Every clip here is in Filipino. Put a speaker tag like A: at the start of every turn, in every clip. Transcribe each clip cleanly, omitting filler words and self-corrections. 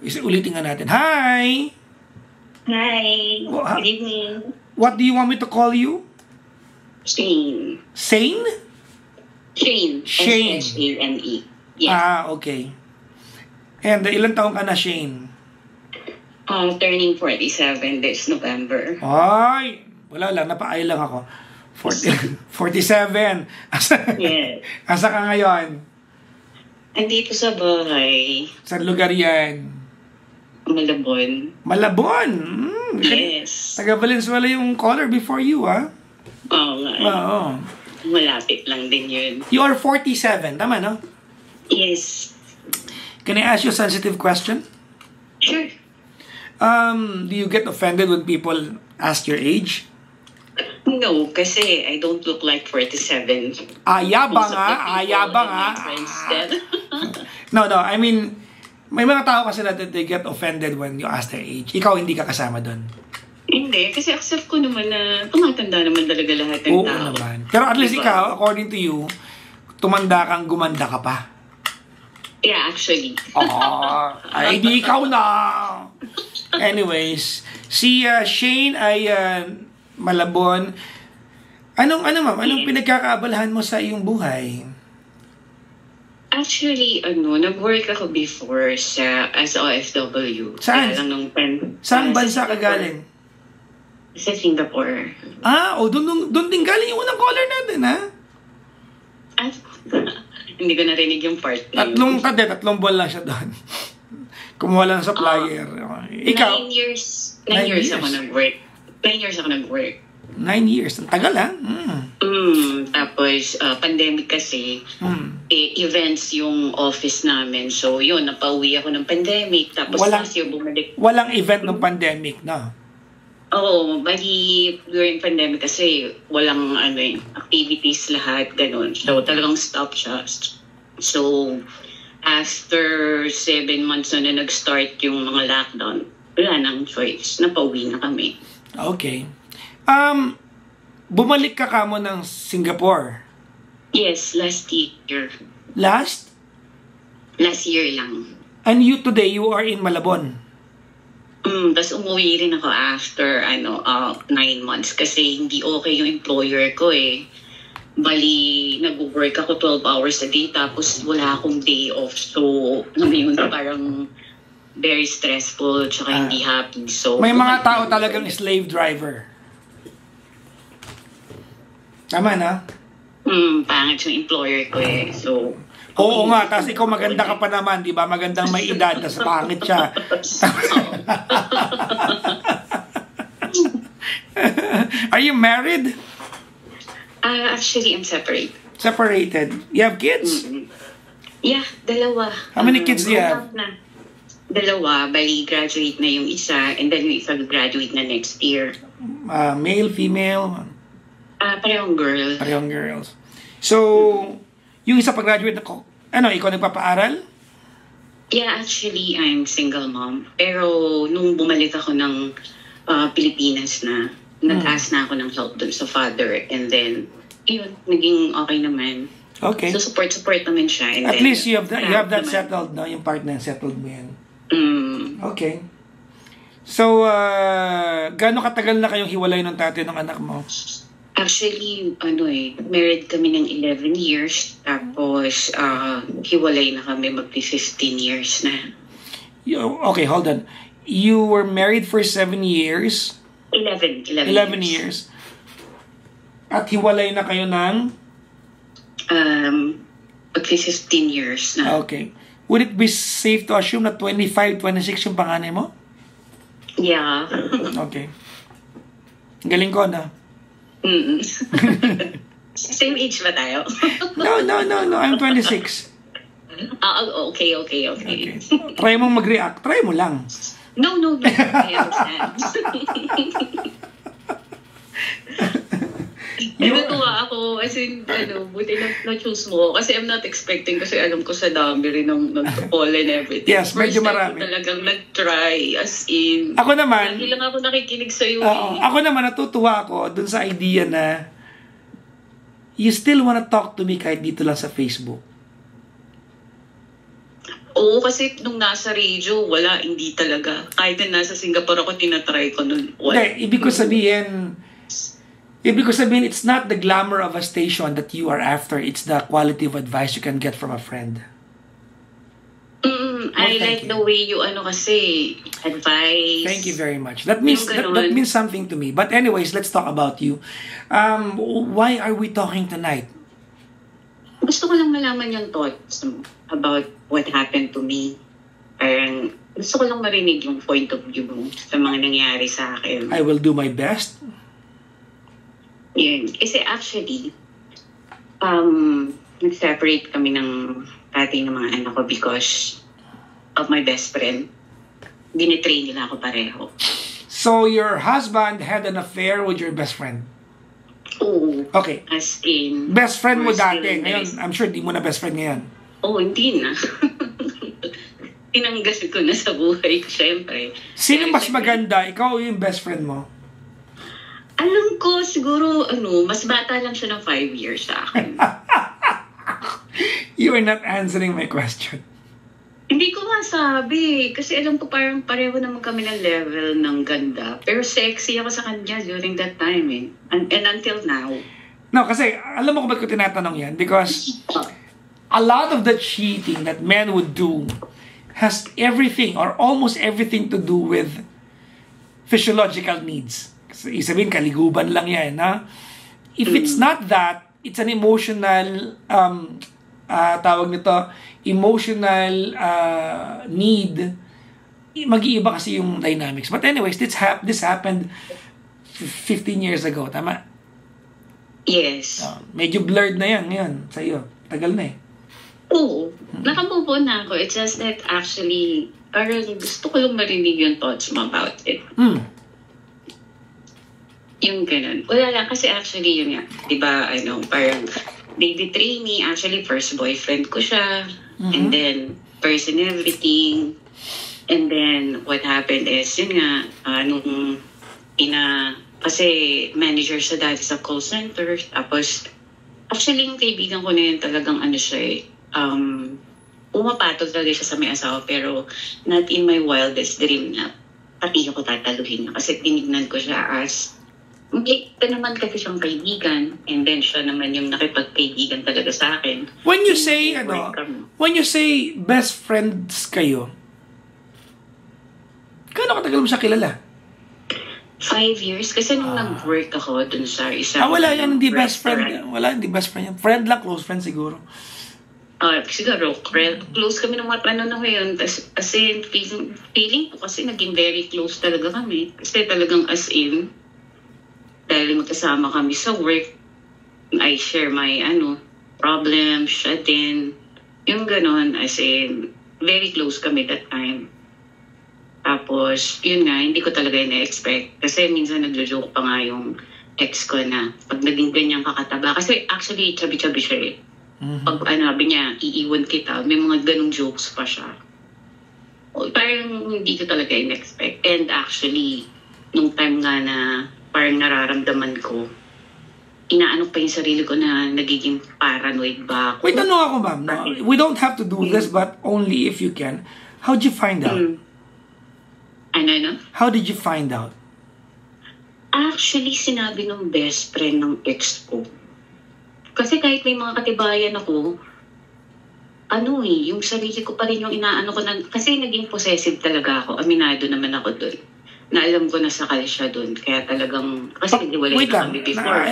A: Ulitin nga natin. Hi!
B: Hi. Good evening.
A: What do you want me to call you?
B: Shane.
A: Sane?
B: Shane.
A: Shane.
B: S-H-A-N-E. Yes.
A: Okay. And ilang taong ka na, Shane?
B: Turning 47 this November.
A: Ay! Wala lang, napaay lang ako. 47.
B: Yes.
A: Asa ka ngayon?
B: Andito sa bahay.
A: Sa lugar yan?
B: Malabon.
A: Malabon?
B: Yes.
A: Taga Valenzuela yung caller before you, ha?
B: Oo nga.
A: Oo.
B: Malapit lang din yun.
A: You are 47, tama, no?
B: Yes.
A: Can I ask you a sensitive question?
B: Sure.
A: Do you get offended when people ask your age?
B: No, kasi I don't look like 47.
A: Ayabang ha? Ayabang ha? No, I mean, may mga tao kasi that they get offended when you ask their age. Ikaw hindi ka kasama doon.
B: Hindi, kasi accept ko naman na tumatanda naman talaga lahat ng
A: Oo
B: tao.
A: naman. Pero at least ikaw, according to you, tumanda kang gumanda ka pa.
B: Yeah, actually.
A: Ay, di ikaw na. Anyways, si Shane ay Malabon. Anong pinagkakaabalahan mo sa iyong buhay?
B: Actually, nag-work ako before as OFW.
A: Saan? Saan bansa ka galing?
B: Sa Singapore.
A: Doon din galing yung unang caller natin, ha?
B: Hindi ko narinig yung part na yun.
A: Tatlong buwan lang siya doon. Kumuha lang sa flyer. Ikaw?
B: 9 years ako nag-work. 9 years ako nag-work.
A: 9 years. Ang tagal, ha?
B: Tapos, pandemic kasi, events yung office namin. So, yun, napauwi ako ng pandemic. Tapos, last year bumalik.
A: Walang event ng pandemic, no?
B: Oo, bali during pandemic kasi walang activities lahat, ganun. So, talagang stop siya. So, after 7 months na nag-start yung mga lockdown, wala nang choice. Napauwi na kami.
A: Okay. Bumalik ka kamo ng Singapore?
B: Yes, last year.
A: Last?
B: Last year lang.
A: And today, you are in Malabon?
B: Tapos umuwi rin ako after 9 months kasi hindi okay yung employer ko eh. Bali, nag-work ako 12 hours a day tapos wala akong day off. So, yun, parang very stressful tsaka hindi happy. So,
A: may mga tao talagang slave driver. Tama na?
B: Pangit yung employer ko eh. So,
A: oo nga, tapos ikaw maganda ka pa naman, di ba? Magandang may edad, tapos pangit siya. Are you married?
B: Actually, I'm separated.
A: Separated. You have kids?
B: Yeah, dalawa.
A: How many kids do you have?
B: Dalawa. Bali, graduate na yung isa, and then yung isa graduate na next year.
A: Male, female?
B: Parehong girl.
A: Parehong girls. So, yung isa pag-graduate na, ikaw nagpapaaral?
B: Yeah, actually, I'm single mom. Pero nung bumalik ako ng Pilipinas na, nag-ask na ako ng help dun sa father. And then, yun, naging okay naman.
A: Okay.
B: So, support naman siya. And
A: at
B: then,
A: least you have that settled, no? Yung partner, settled mo yan. Okay. So, gaano katagal na kayong hiwalay ng tatay ng anak mo?
B: Actually, married kami ng 11 years. Tapos, hiwalay na kami, magpi-15 years na.
A: Okay, hold on. You were married for 7 years?
B: 11
A: years. At hiwalay na kayo ng?
B: Magpi-15 years na.
A: Okay. Would it be safe to assume na 25, 26 yung panganay mo?
B: Yeah.
A: Okay. Galing ko na.
B: Same age ba tayo?
A: No. I'm 26.
B: Okay.
A: Try mong mag-react. Try mo lang.
B: No. I understand. Natuwa ako. As in, buti na-choose mo. Kasi I'm not expecting. Kasi alam ko sa dami rin ng call and everything.
A: Yes, medyo marami.
B: First time talagang nag-try. As in,
A: ako naman,
B: lagi lang ako nakikinig sa'yo.
A: Ako naman, natutuwa ako dun sa idea na you still wanna talk to me kahit dito lang sa Facebook.
B: Oo, kasi nung nasa radio, wala, hindi talaga. Kahit na nasa Singapore ako, tinatry ko nun.
A: Hindi, ibig ko sabihin, it's not the glamour of a station that you are after. It's the quality of advice you can get from a friend.
B: I like the way you kasi advice.
A: Thank you very much. That means that means something to me. But anyways, let's talk about you. Why are we talking tonight?
B: Gusto ko lang malaman yung thoughts about what happened to me. Parang gusto ko lang marinig yung point of view mo sa mga nangyari sa akin.
A: I will do my best.
B: Yun. Kasi actually, nag-separate kami ng tatay ng mga anak ko because of my best friend. Dinitray nila ako pareho.
A: So your husband had an affair with your best friend?
B: Oo.
A: Okay.
B: As in...
A: Best friend mo dati. Ngayon, I'm sure di mo na best friend ngayon.
B: Oo, hindi na. Tinanggal ko na sa buhay ko, syempre.
A: Sino mas maganda? Ikaw o yung best friend mo?
B: Alam ko, siguro, mas bata lang siya ng 5 years sa akin.
A: You are not answering my question.
B: Hindi ko masabi. Kasi alam ko parang pareho naman kami ng level ng ganda. Pero sexy ako sa kanya during that time eh. And until now.
A: No, kasi alam mo kung ba't ko tinatanong yan? Because a lot of the cheating that men would do has everything or almost everything to do with physiological needs. Kasi sabihin, kaliguban lang yan. Ha? If it's not that, it's an emotional tawag nito, emotional need. Mag-iiba kasi yung dynamics. But anyways, this happened 15 years ago. Tama?
B: Yes.
A: Medyo blurred na yan ngayon sa'yo. Tagal na eh.
B: Oo. Nakamove on na ako. It's just that actually, parang gusto ko lang marinig yung thoughts mo about it. Yung ganun. Wala lang kasi actually yun nga. Diba, parang David Trainee, actually first boyfriend ko siya. And then, person everything. And then, what happened is, yun nga, kasi manager siya dati sa call center. Tapos, actually, yung kaibigan ko na yun talagang siya pumapatol talaga siya sa may asawa. Pero, not in my wildest dream na pati ako tataluhin niya. Kasi tinignan ko siya as ito naman kasi siyang kaibigan, and then siya naman yung nakipagkaibigan talaga sa akin.
A: When you say best friends kayo, gaano katagal mo siya kilala?
B: 5 years kasi nung nag-work ako dun sa isang
A: wala yan, hindi best friend. Wala, hindi best friend yan. Friend lang, close friend siguro.
B: Siguro, close kami ng mga panahon ngayon. As in, feeling ko kasi naging very close talaga kami. Kasi talagang as in, dahil magkasama kami sa work, I share my problems, siya din. Yung ganon, as in, very close kami that time. Tapos, yun nga, hindi ko talaga na-expect. Kasi minsan nagjo-joke pa nga yung ex ko na pag naging ganyang kakataba. Kasi actually, chubby-chubby siya eh. Pag sabi niya, iiwan kita, may mga ganong jokes pa siya. Parang hindi ko talaga na-expect. And actually, nung time nga na parang nararamdaman ko, inaano pa yung sarili ko na nagiging paranoid ba ako.
A: Wait, tanong ako, ma'am. No? We don't have to do this, but only if you can. How'd you find out?
B: Ano?
A: How did you find out?
B: Actually, sinabi ng best friend ng ex ko. Kasi kahit may mga katibayan ako, yung sarili ko pa rin yung inaano ko na, kasi naging possessive talaga ako. Aminado naman ako doon. Na alam ko na sakal siya doon. Kaya talagang, kasi hindi wala na kami before.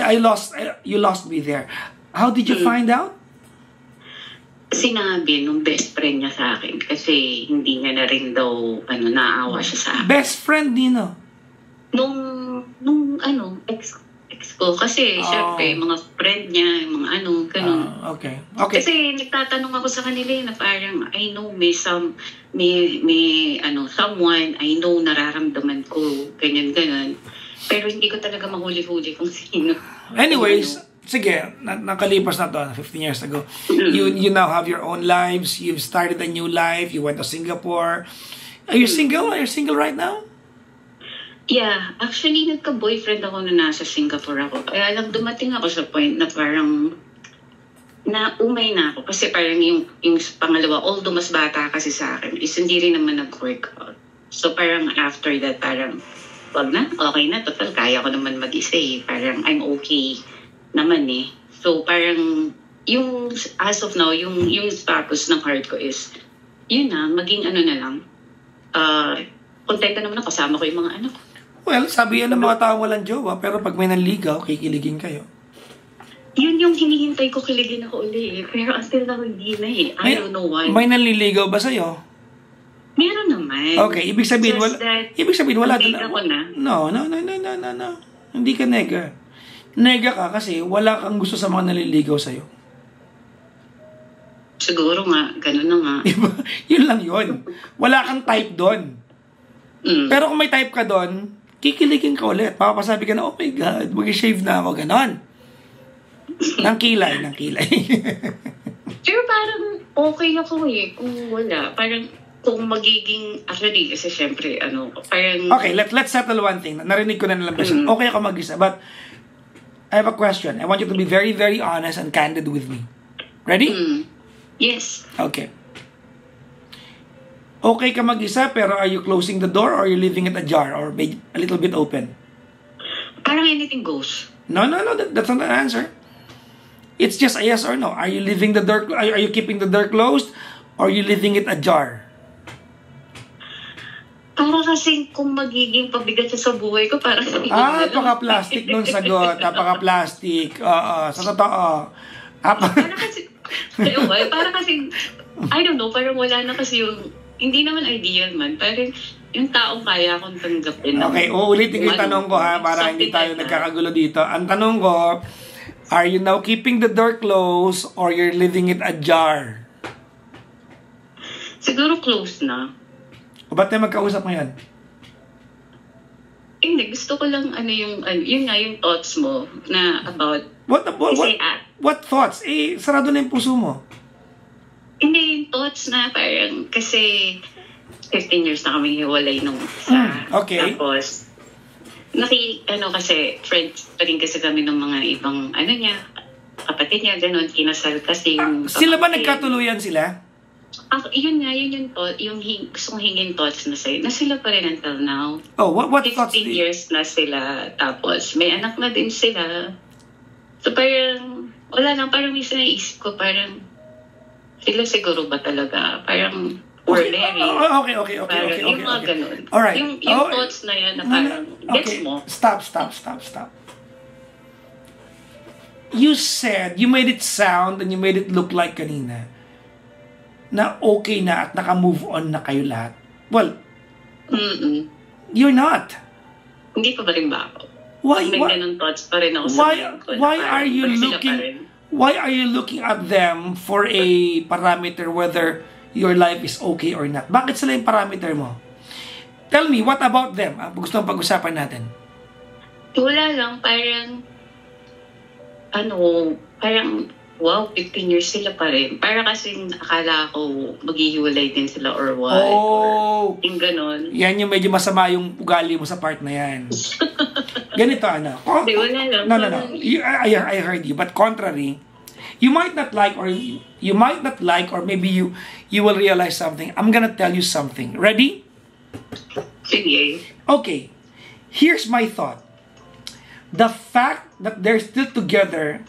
A: You lost me there. How did you find out?
B: Sinabi nung best friend niya sa akin. Kasi hindi niya na rin daw, naawa siya sa akin.
A: Best friend, Nino?
B: Nung ex ko. Kasi, syempre, mga friend niya, mga ganun.
A: Okay.
B: Kasi nagtatanong ako sa kanila na parang, I know may someone, I know nararamdaman ko, ganyan. Pero hindi ko talaga mahuli-huli kung sino.
A: Anyways, sige, nakalipas na to, 15 years ago. You now have your own lives, you've started a new life, you went to Singapore. Are you single? Are you single right now?
B: Yeah, actually, nagka-boyfriend ako na nasa Singapore ako. Kaya lang dumating ako sa point na parang na umay na ako kasi parang yung pangalawa, although mas bata kasi sa akin, is hindi rin naman nag-workout. So parang after that, parang wag na, okay na, total, kaya ko naman mag-isa eh. Parang I'm okay naman eh. So parang yung as of now, yung status ng heart ko is, yun na, maging ano na lang, kontenta naman ako, kasama ko yung mga anak ko.
A: Well, sabi yan ng mga tao walang jowa, pero pag may nanligaw, kikiligin kayo.
B: Yun yung hinihintay ko, kiligin ako uli eh. Pero until now, hindi na eh. I don't know why.
A: May nanliligaw ba sa'yo?
B: Meron naman.
A: Okay, ibig sabihin, wala
B: nega ko na.
A: No. Hindi ka nega. Nega ka kasi wala kang gusto sa mga naliligaw sa'yo.
B: Siguro nga, gano'n na nga.
A: Diba? Yun lang yun. Wala kang type doon. Pero kung may type ka doon, kikiligin ka ulit. Papasabi ka na, oh my God, mag-shave na ako, gano'n. Nang kilay.
B: Pero parang okay ako eh kung wala. Parang kung magiging, actually, kasi syempre, parang...
A: Okay, let's settle one thing. Narinig ko na nalang person. Okay ako mag-isa, but I have a question. I want you to be very, very honest and candid with me. Ready?
B: Yes.
A: Okay. Okay ka mag-isa, pero are you closing the door or are you leaving it ajar or a little bit open?
B: Parang anything goes.
A: No, that's not an answer. It's just a yes or no. Are you leaving the door? Are you keeping the door closed, or are you leaving it ajar?
B: Para kasi kung magiging pabigat sa buhay ko, para sa
A: napaka-plastic nun sagot. Napaka-plastic. Sa totoo.
B: Para kasi, I don't know, parang wala na kasi yung, hindi naman ideal man, parang yung taong kaya akong tanggapin.
A: Okay, uulitin ko yung tanong ko ha, para hindi tayo nagkakagulo dito. Ang tanong ko, are you now keeping the door closed or you're leaving it ajar?
B: Siguro close na.
A: O ba't tayo magkausap ngayon?
B: Hindi, gusto ko lang yun nga yung thoughts mo na about...
A: What thoughts? Sarado na yung puso mo.
B: Hindi, yung thoughts na parang kasi 15 years na kami hiwalay nung isa.
A: Okay.
B: Tapos, kasi friends pa rin kasi kami ng mga ibang niya, kapatid niya, gano'n, kinasal kasi yung...
A: Sila ba nagkatuluyan sila?
B: Yun nga, yun yung gusto kong hingin thoughts na sa'yo, na sila pa rin until now.
A: Oh, what thoughts?
B: 16 years na sila, tapos may anak na din sila. So parang, wala lang, parang minsan naisip ko, parang, sila siguro ba talaga, parang, or married.
A: Okay.
B: Yung mga ganun.
A: Alright.
B: Yung thoughts na yan na parang, gets mo?
A: Stop. You said, you made it sound and you made it look like kanina na okay na at naka-move on na kayo lahat. Well, you're not.
B: Hindi pa ba rin ba ako?
A: Why?
B: May ganun thoughts pa rin ako sa mind ko.
A: Why are you looking at them for a parameter whether your life is okay or not? Bakit sila yung parameter mo? Tell me, what about them? Gusto mong pag-usapan natin.
B: Wala lang, parang, wow, 15 years sila pa rin. Para kasi akala ko maghihiwalay din sila or what.
A: Oh!
B: Yung ganon.
A: Yan yung medyo masama yung ugali mo sa part na yan. Ganito,
B: Hindi, wala lang.
A: No. I heard you. But contrary, you might not like or maybe you will realize something. I'm gonna tell you something. Ready?
B: Sige.
A: Okay. Here's my thought. The fact that they're still together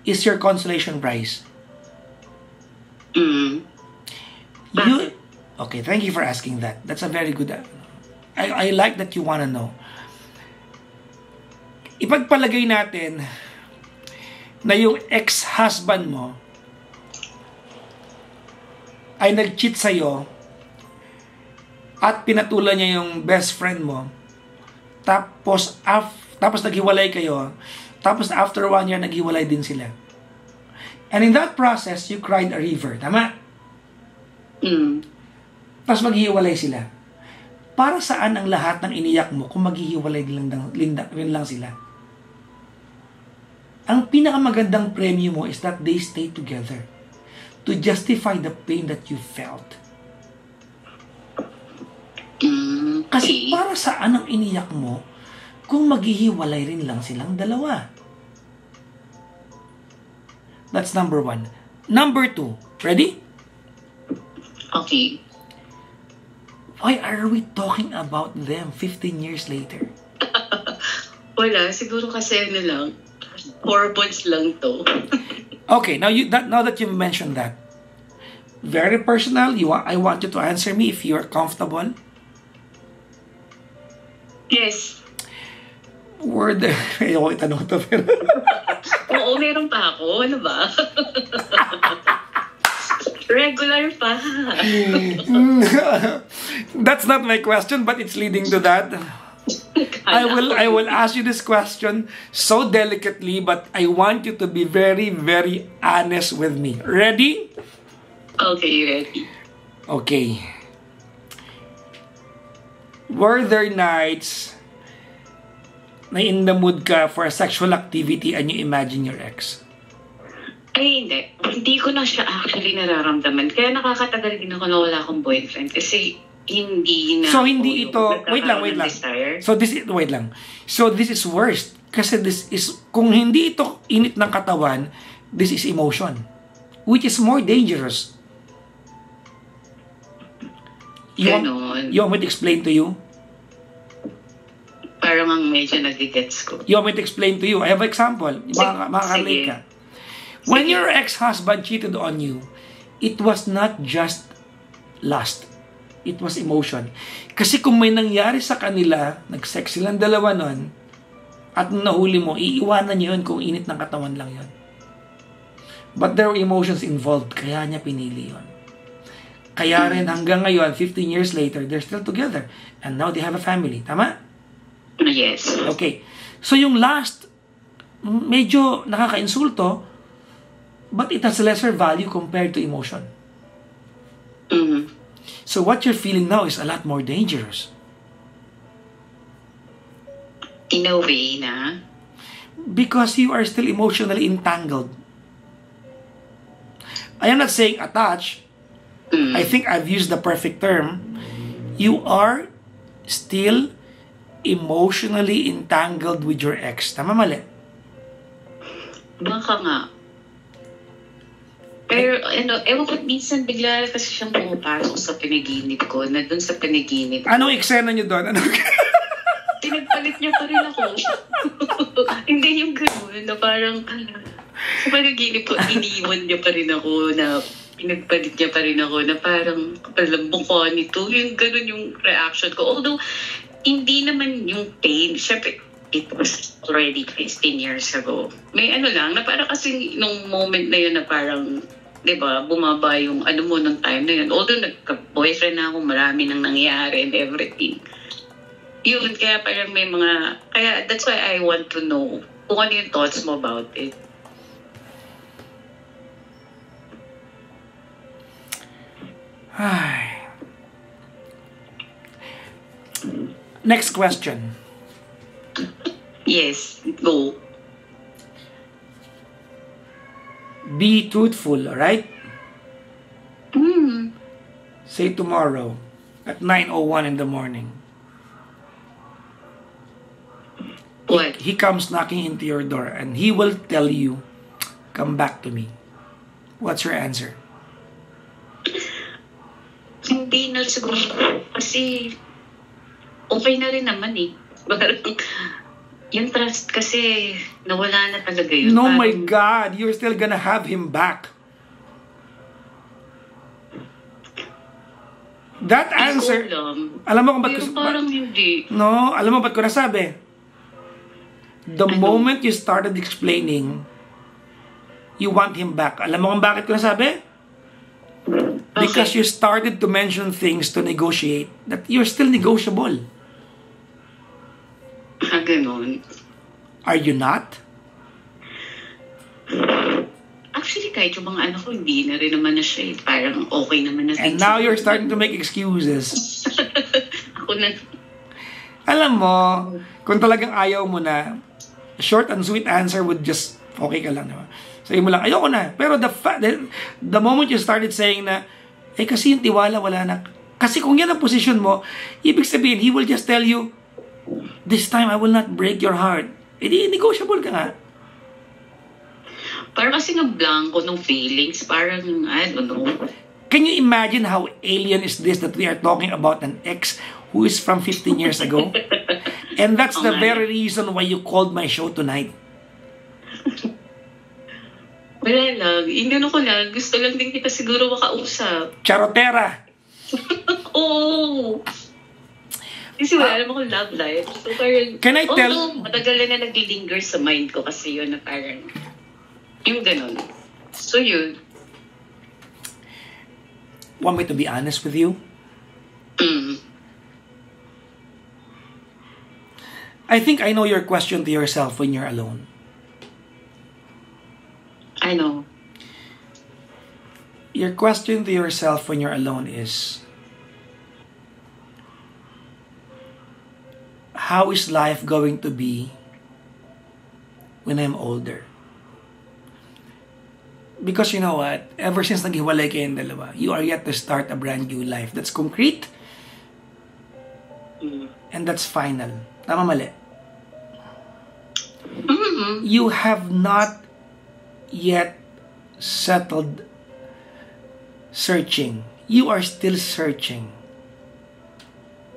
A: is your consolation prize. Okay, thank you for asking that. That's a very good... I like that you wanna know. Ipagpalagay natin na yung ex-husband mo ay nag-cheat sa'yo at pinatulan niya yung best friend mo, tapos naghiwalay kayo, tapos after 1 year naghiwalay din sila. And in that process, you cried a river. Tama? Tapos maghihiwalay sila. Para saan ang lahat ng iniyak mo kung maghihiwalay rin lang sila? Ang pinakamagandang premyo mo is that they stay together to justify the pain that you felt. Kasi para saan ang iniyak mo kung maghihiwalay rin lang silang dalawa? That's number one. Number two, ready?
B: Okay.
A: Why are we talking about them 15 years later?
B: Wala, siguro kasi ano lang, hormones lang to.
A: Okay, now that you mentioned that, very personal. I want you to answer me if you are comfortable.
B: Yes.
A: Were there... Ayoko itanong to, pero...
B: Oo, meron pa ako. Ano ba? Regular pa.
A: That's not my question, but it's leading to that. I will ask you this question so delicately, but I want you to be very, very honest with me. Ready?
B: Okay, ready.
A: Okay. Were there nights na in the mood ka for a sexual activity and you imagine your ex?
B: Ay, hindi. Hindi ko na siya actually nararamdaman. Kaya nakakatagal din ako na wala akong boyfriend. Kasi hindi na...
A: So, hindi ito... Wait lang.
B: Desire.
A: So, wait lang. So, this is worst. Kasi this is... Kung hindi ito init ng katawan, this is emotion. Which is more dangerous. You want me to explain to you?
B: Parang ang medyo nagigets ko.
A: You want me to explain to you? I have an example. Makakarelate ka. When your ex-husband cheated on you, it was not just lust. It was emotion. Kasi kung may nangyari sa kanila, nag-sex silang dalawa nun, at nahuli mo, iiwanan niyo yun kung init ng katawan lang yun. But there were emotions involved, kaya niya pinili yun. Kaya rin hanggang ngayon, 15 years later, they're still together. And now they have a family. Tama?
B: Yes.
A: Okay. So yung last, medyo nakaka-insulto, but it has lesser value compared to emotion.
B: Mm-hmm.
A: So what you're feeling now is a lot more dangerous.
B: In a way na?
A: Because you are still emotionally entangled. I am not saying attached. I think I've used the perfect term. You are still emotionally entangled with your ex. Tama, mali?
B: Baka nga. Pero, ewan ko, minsan bigla kasi siyang pumapasok sa panaginip ko, na dun sa panaginip.
A: Anong eksena niyo doon?
B: Pinagpalit niya pa rin ako. Hindi yung gano'n, na parang, sa panaginip ko, iniwan niya pa rin ako, na pinagpalit niya pa rin ako, na parang, kapalang mukha nito, yung gano'n yung reaction ko. Although, hindi naman yung pain, syempre, it was already 15 years ago. May lang, na parang kasi nung moment na yun na parang, di ba, bumaba yung ano mo nung time na yun. Although nagka-boyfriend na ako, marami nang nangyari and everything. Yun, kaya parang may mga, kaya that's why I want to know kung ano yung thoughts mo about it.
A: Next question.
B: Yes, go.
A: Be truthful, alright? Say tomorrow at 9:01 in the morning.
B: What?
A: He comes knocking into your door and he will tell you, come back to me. What's your answer?
B: Hindi na siguro. Kasi, okay na rin naman eh. Yung trust kasi, nawala na talaga yun.
A: No, my God, you're still gonna have him back. That answer, alam mo kung ba't ko...
B: Parang hindi.
A: No, alam mo ba't ko nasabi? The moment you started explaining, you want him back. Alam mo kung bakit ko nasabi? Because you started to mention things to negotiate that you're still negotiable.
B: Ganon.
A: Are you not?
B: Actually, kahit yung mga anak ko, hindi na rin naman na siya. Parang okay naman na.
A: And now you're starting to make excuses.
B: Ako na.
A: Alam mo, kung talagang ayaw mo na, short and sweet answer would just, okay ka lang, diba? Sabi mo lang, ayoko na. Pero the moment you started saying na, kasi yung tiwala, wala na. Kasi kung yan ang position mo, ibig sabihin, he will just tell you, this time I will not break your heart. Negotiable ka nga.
B: Parang kasi blanco ng feelings. Parang, I don't know.
A: Can you imagine how alien is this that we are talking about an ex who is from 15 years ago? And that's the very reason why you called my show tonight.
B: Wala lang. Inano ko lang. Gusto lang din kita siguro makausap.
A: Charotera!
B: Oo! Kasi wala naman akong love life. So parang,
A: Can I tell...
B: matagal na naglilinger sa mind ko kasi yun na parang, yung ganun. So yun.
A: Want me to be honest with you? I think I know your question to yourself when you're alone.
B: I know.
A: Your question to yourself when you're alone is, how is life going to be when I'm older? Because you know what? Ever since naghiwalay kayong dalawa, you are yet to start a brand new life. That's concrete. And that's final. Tama mali? You have not yet settled searching. You are still searching.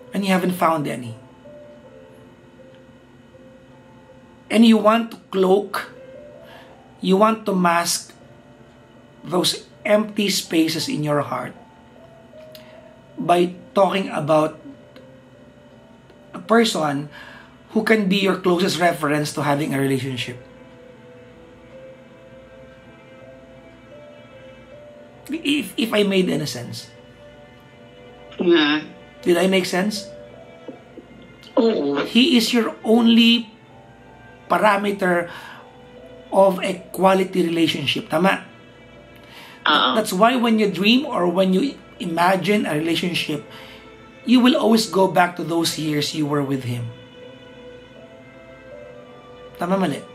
A: And you haven't found any. And you want to cloak, you want to mask those empty spaces in your heart by talking about a person who can be your closest reference to having a relationship. If I made any sense.
B: Yeah.
A: Did I make sense?
B: Oo.
A: He is your only parameter of a quality relationship. Tama? That's why when you dream or when you imagine a relationship, you will always go back to those years you were with him. Tama mali?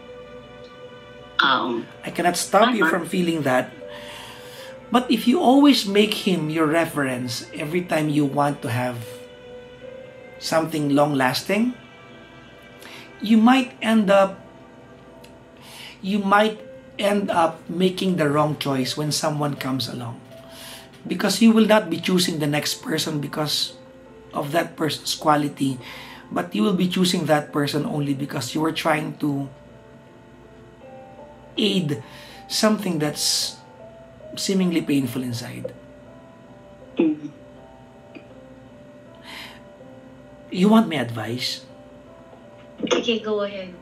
A: I cannot stop you from feeling that. But if you always make him your reference every time you want to have something long-lasting, you might end up making the wrong choice when someone comes along. Because you will not be choosing the next person because of that person's quality, but you will be choosing that person only because you are trying to aid something that's seemingly painful inside. You want my advice?
B: Okay, go ahead.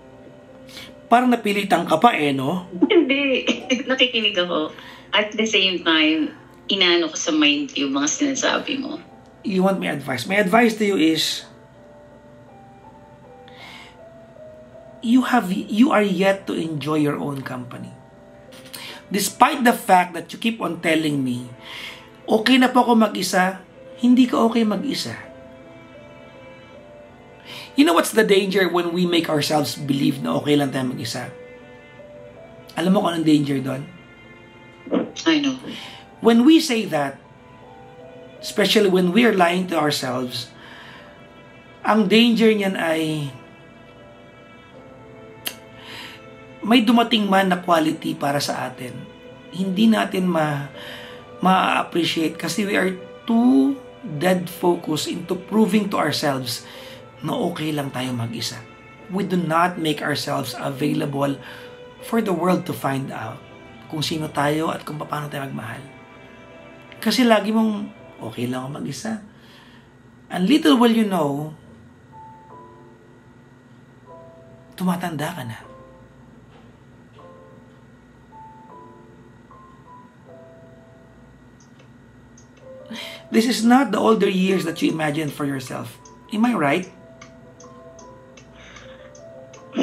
A: Parang napilitan ka pa no?
B: Hindi. Nakikinig ako. At the same time, inaano ko sa mind yung mga sinasabi mo.
A: You want my advice? My advice to you is, you are yet to enjoy your own company. Despite the fact that you keep on telling me, okay na po ako mag-isa, hindi ka okay mag-isa. You know what's the danger when we make ourselves believe na okay lang tayo mag-isa? Alam mo kung anong danger doon?
B: I know.
A: When we say that, especially when we are lying to ourselves, ang danger niyan ay may dumating man na quality para sa atin. Hindi natin ma-appreciate kasi we are too dead focused into proving to ourselves na okay lang tayo mag-isa. We do not make ourselves available for the world to find out kung sino tayo at kung paano tayo magmahal. Kasi lagi mong okay lang ako mag-isa. And little will you know, tumatanda ka na. This is not the older years that you imagined for yourself. Am I right?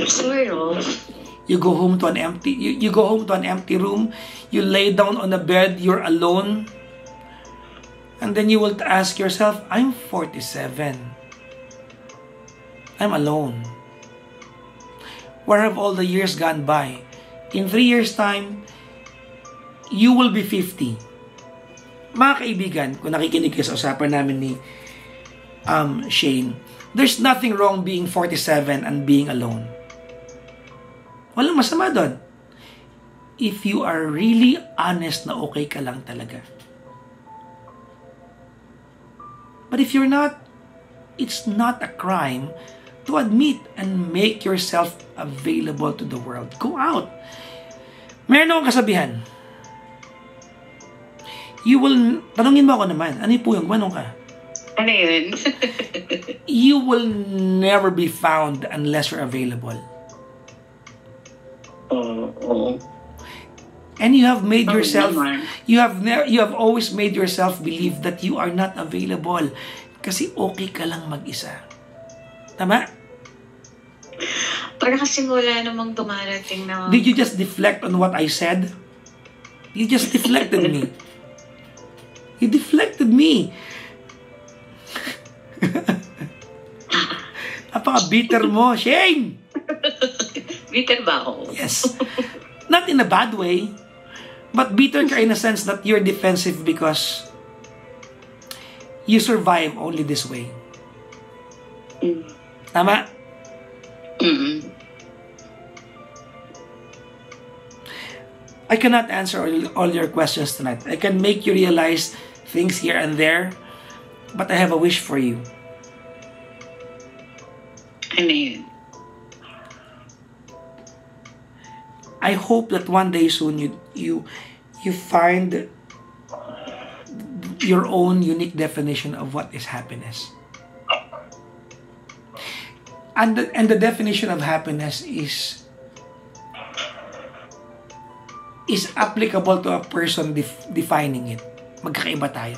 B: Sort of.
A: You go home to an empty room, you lay down on a bed, you're alone, and then you will ask yourself, I'm 47. I'm alone. Where have all the years gone by? In 3 years' time, you will be 50. Mga kaibigan, kung nakikinig kayo sa usapan namin ni Shane, there's nothing wrong being 47 and being alone. Walang masama doon. if you are really honest na okay ka lang talaga. But if you're not, it's not a crime to admit and make yourself available to the world. Go out. Meron akong kasabihan. Tanungin mo ako naman, ano po yung manong ka?
B: Ano yun?
A: You will never be found unless you're available.
B: Oo.
A: And you have made yourself, you have always made yourself believe that you are not available kasi okay ka lang mag-isa. Tama?
B: Para kasi wala namang dumarating na...
A: Did you just deflect on what I said? You just deflected me. You deflected me. Napaka-bitter mo, Shane!
B: Bitter ba ako?
A: Yes. Not in a bad way, but bitter ka in a sense that you're defensive because you survive only this way. Tama? I cannot answer all your questions tonight. I can make you realize things here and there, but I have a wish for you.
B: Ano yun?
A: I hope that one day soon you find your own unique definition of what is happiness. And the definition of happiness is applicable to a person defining it. Magkakaiba tayo.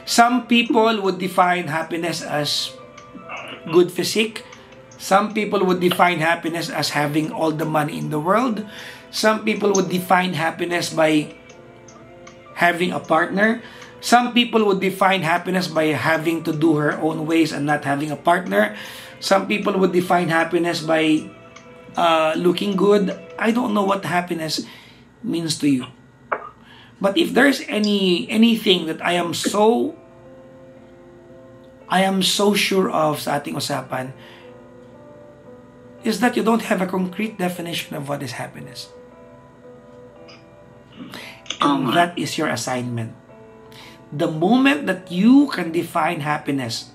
A: Some people would define happiness as good physique. Some people would define happiness as having all the money in the world. Some people would define happiness by having a partner. Some people would define happiness by having to do her own ways and not having a partner. Some people would define happiness by looking good. I don't know what happiness means to you. But if there's anything that I am so sure of sa ating usapan, is that you don't have a concrete definition of what is happiness. And that is your assignment. The moment that you can define happiness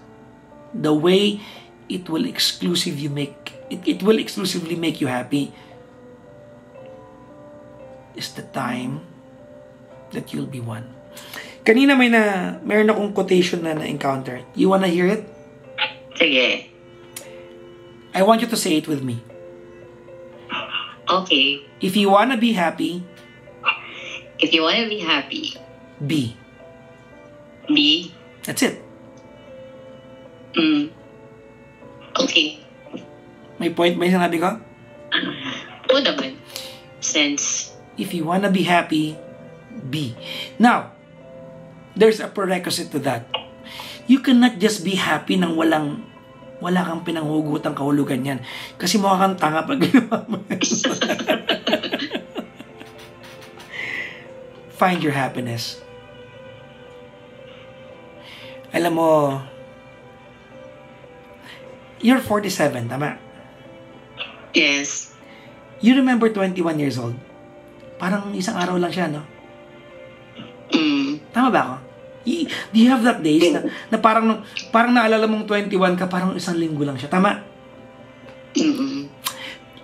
A: the way it will exclusively make you happy is the time that you'll be one. Kanina meron akong quotation na na-encounter. You wanna hear it?
B: Sige.
A: I want you to say it with me.
B: Okay.
A: If you wanna be happy, be.
B: Be?
A: That's it.
B: Okay.
A: May point ba yung sinabi ko?
B: Oo naman. Since...
A: If you wanna be happy, be. Now, there's a prerequisite to that. You cannot just be happy nang wala kang pinanghugutang kahulugan yan. Kasi mukha kang tanga pag ginawa mo yan. Find your happiness. Alam mo, you're 47, tama?
B: Yes.
A: You remember 21 years old? Parang isang araw lang siya, no? Tama ba ako? Do you have that days na parang naalala mong 21 ka, parang isang linggo lang siya? Tama?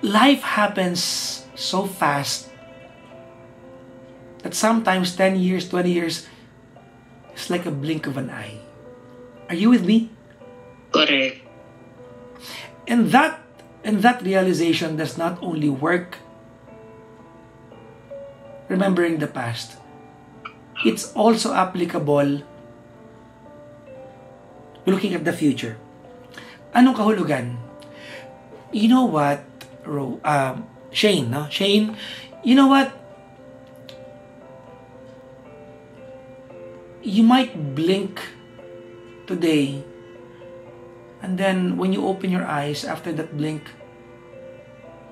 A: Life happens so fast that sometimes 10 years, 20 years is like a blink of an eye. Are you with me?
B: Correct.
A: And that realization does not only work remembering the past. It's also applicable looking at the future. Anong kahulugan? You know what, Shane, no? Shane, you know what? You might blink today, and then when you open your eyes after that blink,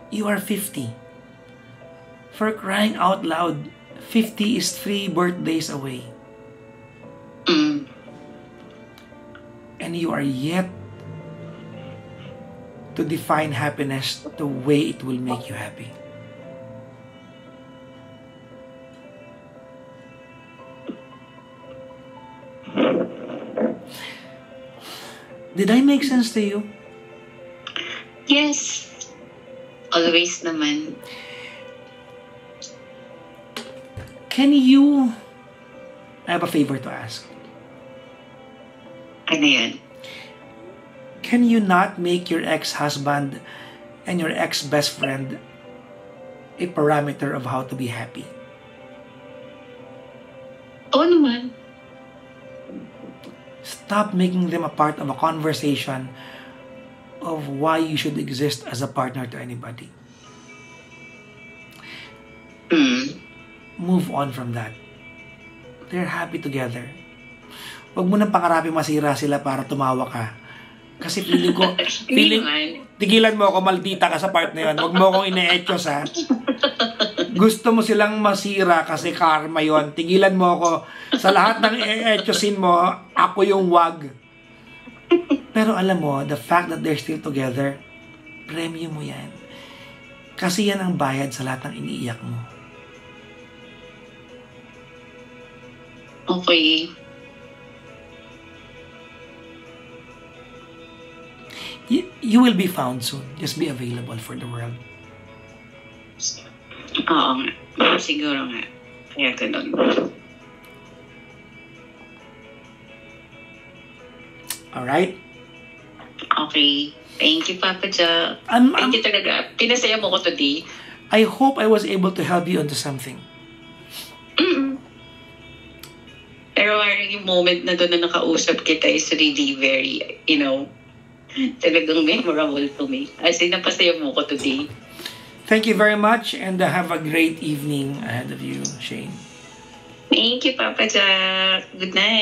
A: you are 50. For crying out loud, 50 is 3 birthdays away. And you are yet to define happiness the way it will make you happy. Did I make sense to you?
B: Yes. Always naman.
A: Can you... I have a favor to ask.
B: Ano yan?
A: Can you not make your ex-husband and your ex-best friend a parameter of how to be happy?
B: Oo naman.
A: Stop making them a part of a conversation of why you should exist as a partner to anybody. Move on from that. They're happy together. Huwag mo nang pangarapin masira sila para tumawa ka. Kasi feeling ko, tigilan mo ako, maldita ka sa part na yun. Huwag mo akong ine-etchos, ha. Gusto mo silang masira kasi karma yon. Tigilan mo ako. Sa lahat ng e-etchosin mo, ako yung wag. Pero alam mo, the fact that they're still together, premyo mo yan. Kasi yan ang bayad sa lahat ng iniiyak mo.
B: Okay.
A: You will be found soon. Just be available for the world.
B: Oo nga. Siguro nga. Kaya ganun.
A: Alright?
B: Okay. Thank you, Papa Ja. Thank you talaga. Pinasaya mo ko today.
A: I hope I was able to help you onto something.
B: Pero yung moment na doon na nakausap kita is really very, talagang memorable to me. As in, napasaya mo ko today.
A: Thank you very much and have a great evening ahead of you, Shane.
B: Thank you, Papa Jack. Good night.